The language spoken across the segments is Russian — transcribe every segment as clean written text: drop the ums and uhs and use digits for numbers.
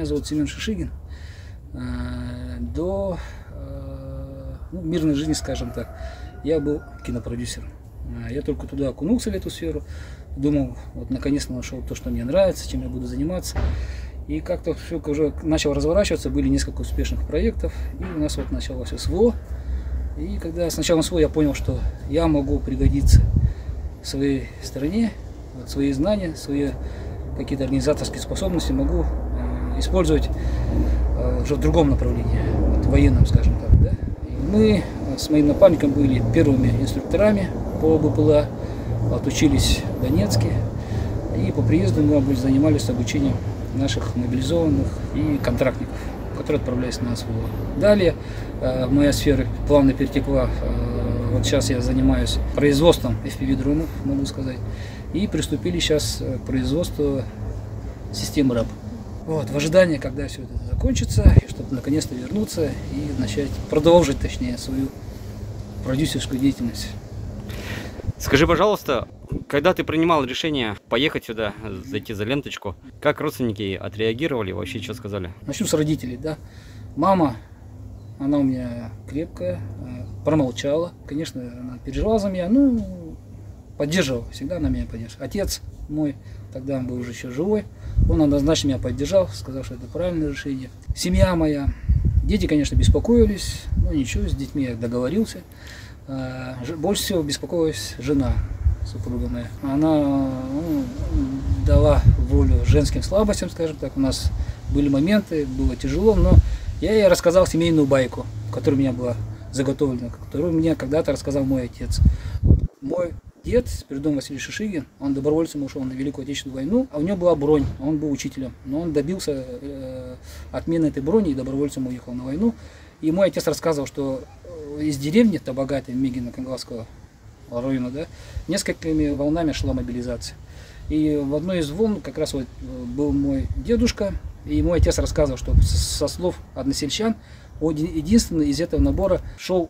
зовут Семен Шишигин. До мирной жизни, скажем так, я был кинопродюсером. Я только туда окунулся в эту сферу, думал, вот наконец-то нашел то, что мне нравится, чем я буду заниматься. И как-то все уже начал разворачиваться, были несколько успешных проектов, и у нас вот началось СВО. И когда с началом СВО я понял, что я могу пригодиться своей стране, вот, свои знания, свои какие-то организаторские способности могу использовать уже в другом направлении, вот, военном, скажем так. Да? И мы с моим напарником были первыми инструкторами по БПЛА, отучились в Донецке, и по приезду мы занимались обучением наших мобилизованных и контрактников, которые отправлялись на СВО. Далее моя сфера плавно перетекла, вот сейчас я занимаюсь производством FPV-дронов, могу сказать, и приступили сейчас к производству системы РАБ. Вот, в ожидании, когда все это закончится, чтобы наконец-то вернуться и начать продолжить, точнее, свою продюсерскую деятельность. Скажи, пожалуйста, когда ты принимал решение поехать сюда, зайти за ленточку, как родственники отреагировали, вообще что сказали? Начну с родителей, да. Мама, она у меня крепкая, промолчала. Конечно, она переживала за меня, ну, поддерживала, всегда она меня поддерживала. Отец мой, тогда он был уже еще живой, он однозначно меня поддержал, сказал, что это правильное решение. Семья моя, дети, конечно, беспокоились, но ничего, с детьми я договорился. Больше всего беспокоилась жена, супруга моя. Она дала волю женским слабостям, скажем так. У нас были моменты, было тяжело, но я ей рассказал семейную байку, которая у меня была заготовлена, которую мне когда-то рассказал мой отец. Вот. Мой дед, Спиридон Васильевич Шишигин, он добровольцем ушел на Великую Отечественную войну, а у него была бронь, он был учителем, но он добился отмены этой брони и добровольцем уехал на войну. И мой отец рассказывал, что из деревни Табагатой, Мигино-Конгласского района, да, несколькими волнами шла мобилизация. И в одной из волн как раз вот был мой дедушка, и мой отец рассказывал, что со слов односельчан, он единственный из этого набора шел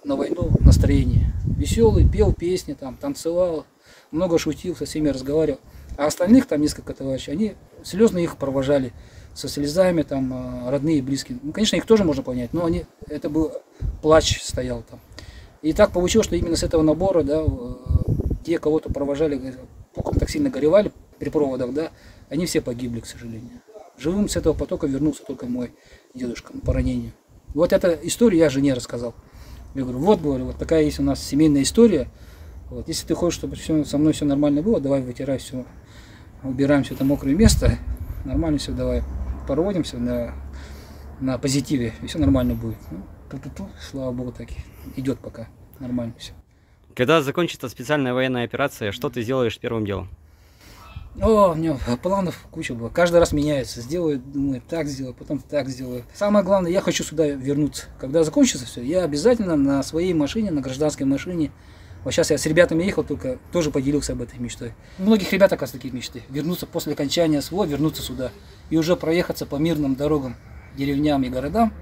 на войну в настроении. Веселый, пел песни, там, танцевал, много шутил, со всеми разговаривал. А остальных, там несколько товарищей, они слезно их провожали со слезами, там, родные и близкие. Ну, конечно, их тоже можно понять, но это был плач стоял там. И так получилось, что именно с этого набора, да, те, кого-то провожали, так сильно горевали при проводах, да, они все погибли, к сожалению. Живым с этого потока вернулся только мой дедушка по ранению. Вот эту историю я жене рассказал. Я говорю, вот такая есть у нас семейная история. Вот, если ты хочешь, чтобы со мной все нормально было, давай вытирай все, убираем все это мокрое место, нормально все, давай проводимся на позитиве, и все нормально будет. Ну, слава богу, так идет пока нормально все. Когда закончится специальная военная операция, что ты сделаешь первым делом? О, у меня планов куча было. Каждый раз меняется. Сделаю, думаю, так сделаю, потом так сделаю. Самое главное, я хочу сюда вернуться. Когда закончится все, я обязательно на своей машине, на гражданской машине. Вот сейчас я с ребятами ехал, только тоже поделился об этой мечтой. У многих ребят, оказывается, такие мечты. Вернуться после окончания СВО, вернуться сюда. И уже проехаться по мирным дорогам, деревням и городам,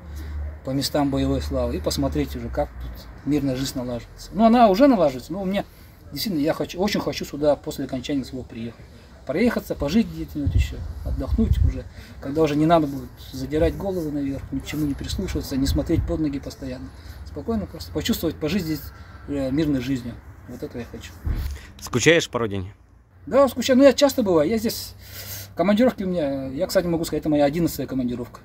по местам боевой славы. И посмотреть уже, как тут мирная жизнь налаживается. Ну, она уже налаживается, но у меня действительно, я очень хочу сюда после окончания СВО приехать. Проехаться, пожить где-нибудь еще, отдохнуть уже, когда уже не надо будет задирать голову наверх, ни к чему не прислушиваться, не смотреть под ноги постоянно. Спокойно просто почувствовать, пожить здесь мирной жизнью. Вот это я хочу. Скучаешь по родине? Да, скучаю. Ну, я часто бываю. Я здесь, командировки у меня, я, кстати, могу сказать, это моя 11-я командировка.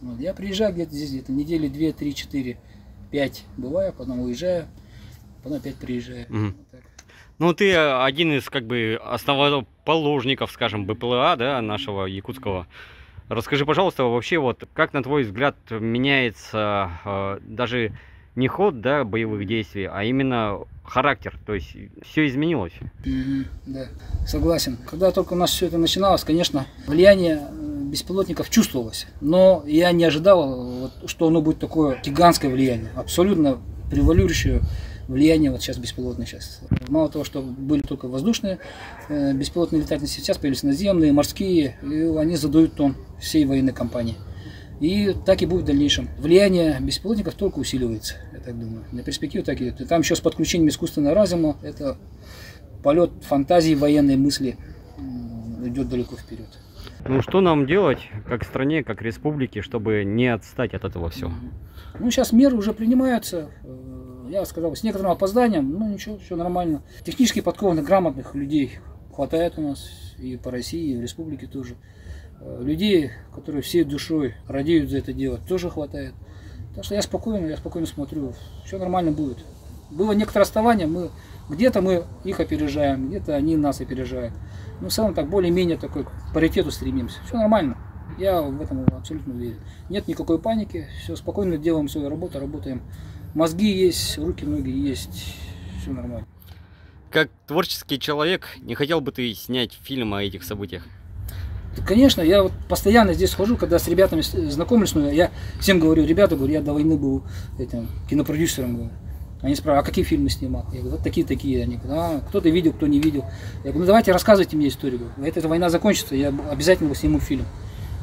Вот. Я приезжаю где-то здесь, где-то недели 2, 3, 4, 5 бываю, потом уезжаю, потом опять приезжаю. Вот так. Ну, ты один из, как бы, основоположников, скажем, БПЛА, да, нашего якутского. Расскажи, пожалуйста, вообще, вот, как, на твой взгляд, меняется даже не ход, да, боевых действий, а именно характер, то есть все изменилось? Да, согласен. Когда только у нас все это начиналось, конечно, влияние беспилотников чувствовалось, но я не ожидал, вот, что оно будет такое гигантское влияние, абсолютно превалирующее влияние вот сейчас беспилотное сейчас. Мало того, что были только воздушные беспилотные летательные системы, сейчас появились наземные, морские, и они задают тон всей военной кампании. И так и будет в дальнейшем. Влияние беспилотников только усиливается, я так думаю. На перспективу так идет. И там еще с подключением искусственного разума, это полет фантазии, военной мысли идет далеко вперед. Ну что нам делать, как стране, как республике, чтобы не отстать от этого всего? Ну, сейчас меры уже принимаются. Я сказал, с некоторым опозданием, ну ничего, все нормально. Технически подкованных, грамотных людей хватает у нас и по России, и в республике тоже. Людей, которые всей душой радеют за это дело, тоже хватает. Так что я спокойно смотрю, все нормально будет. Было некоторое отставание, где-то мы их опережаем, где-то они нас опережают. Но в целом так более-менее такой к паритету стремимся. Все нормально. Я в этом абсолютно уверен. Нет никакой паники, все спокойно делаем свою работу, работаем. Мозги есть, руки, ноги есть, все нормально. Как творческий человек, не хотел бы ты снять фильм о этих событиях? Конечно, я вот постоянно здесь хожу, когда с ребятами знакомлюсь, но я всем говорю, ребята, говорю, я до войны был этим кинопродюсером. Говорю. Они спрашивают, а какие фильмы снимал? Я говорю, вот такие-такие. Они говорят, кто-то видел, кто не видел. Я говорю, ну давайте рассказывайте мне историю. Говорю, эта война закончится, я обязательно сниму фильм.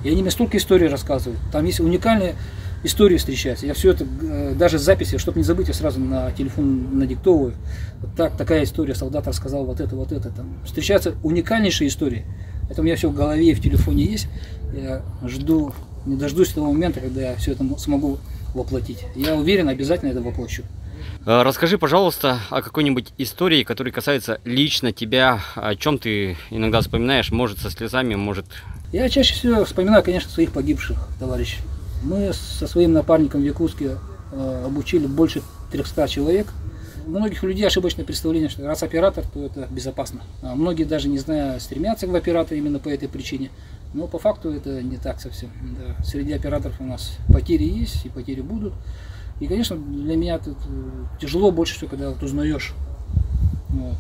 И они мне столько историй рассказывают. Там есть уникальные истории встречаются. Я все это, даже с записи, чтобы не забыть, я сразу на телефон надиктовываю. Вот такая история, солдат рассказал вот это. Там встречаются уникальнейшие истории. Это у меня все в голове и в телефоне есть. Я жду, не дождусь того момента, когда я все это смогу воплотить. Я уверен, обязательно это воплощу. Расскажи, пожалуйста, о какой-нибудь истории, которая касается лично тебя, о чем ты иногда вспоминаешь, может со слезами, может... Я чаще всего вспоминаю, конечно, своих погибших товарищей. Мы со своим напарником в Якутске обучили больше 300 человек. У многих людей ошибочное представление, что раз оператор, то это безопасно. А многие даже не зная стремятся в оператора именно по этой причине. Но по факту это не так совсем. Да. Среди операторов у нас потери есть и потери будут. И, конечно, для меня это тяжело больше всего, когда вот узнаешь вот,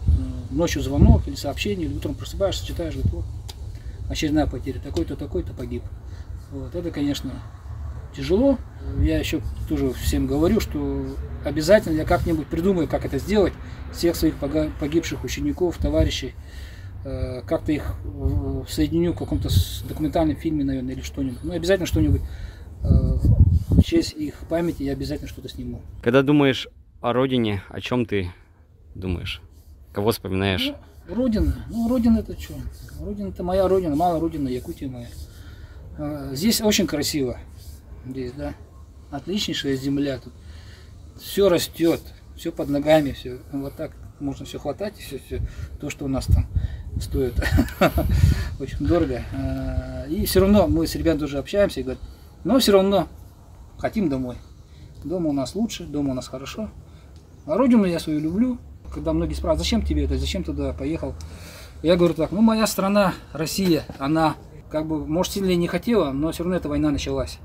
ночью звонок или сообщение, или утром просыпаешься, читаешь, говорит, вот, очередная потеря, такой-то, такой-то погиб. Вот, это, конечно, тяжело. Я еще тоже всем говорю, что обязательно я как-нибудь придумаю, как это сделать. Всех своих погибших учеников, товарищей, как-то их соединю в каком-то документальном фильме, наверное, или что-нибудь. Ну, обязательно что-нибудь в честь их памяти я обязательно что-то сниму. Когда думаешь о родине, о чем ты думаешь? Кого вспоминаешь? Ну, родина. Ну, родина это что? Родина это моя родина, малая родина, Якутия моя. Здесь очень красиво. Здесь, да. Отличнейшая земля тут. Все растет, все под ногами, все. Вот так можно все хватать, все то, что у нас там стоит. Очень дорого. И все равно мы с ребятами тоже общаемся и говорят, но все равно хотим домой. Дома у нас лучше, дома у нас хорошо. А родину я свою люблю. Когда многие спрашивают, зачем тебе это, зачем туда поехал? Я говорю так, ну моя страна, Россия, она как бы, может, сильно не хотела, но все равно эта война началась.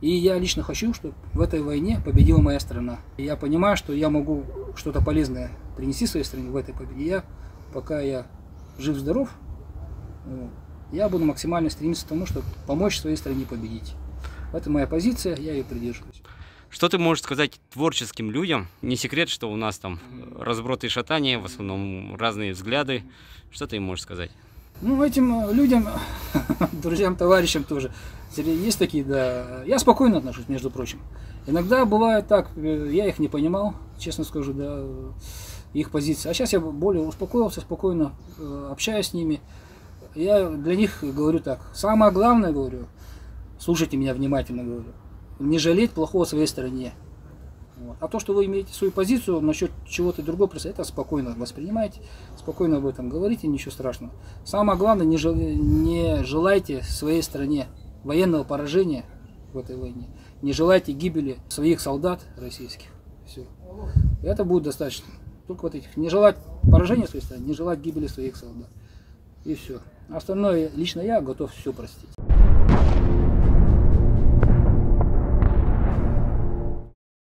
И я лично хочу, чтобы в этой войне победила моя страна. И я понимаю, что я могу что-то полезное принести своей стране в этой победе. Пока я жив-здоров, я буду максимально стремиться к тому, чтобы помочь своей стране победить. Это моя позиция, я ее придерживаюсь. Что ты можешь сказать творческим людям? Не секрет, что у нас там разброты и шатания, в основном разные взгляды. Что ты им можешь сказать? Ну, этим людям, друзьям, товарищам тоже, есть такие, да. Я спокойно отношусь, между прочим. Иногда бывает так, я их не понимал, честно скажу, да, их позиции. А сейчас я более успокоился, спокойно общаюсь с ними. Я для них говорю так, самое главное, говорю, слушайте меня внимательно, говорю, не жалеть плохого в своей стороне. Вот. А то, что вы имеете свою позицию насчет чего-то другого, это спокойно воспринимайте, спокойно об этом говорите, ничего страшного. Самое главное, не желайте своей стране военного поражения в этой войне, не желайте гибели своих солдат российских. Все. Это будет достаточно. Только вот этих, не желать поражения своей страны, не желать гибели своих солдат. И все. Остальное лично я готов все простить.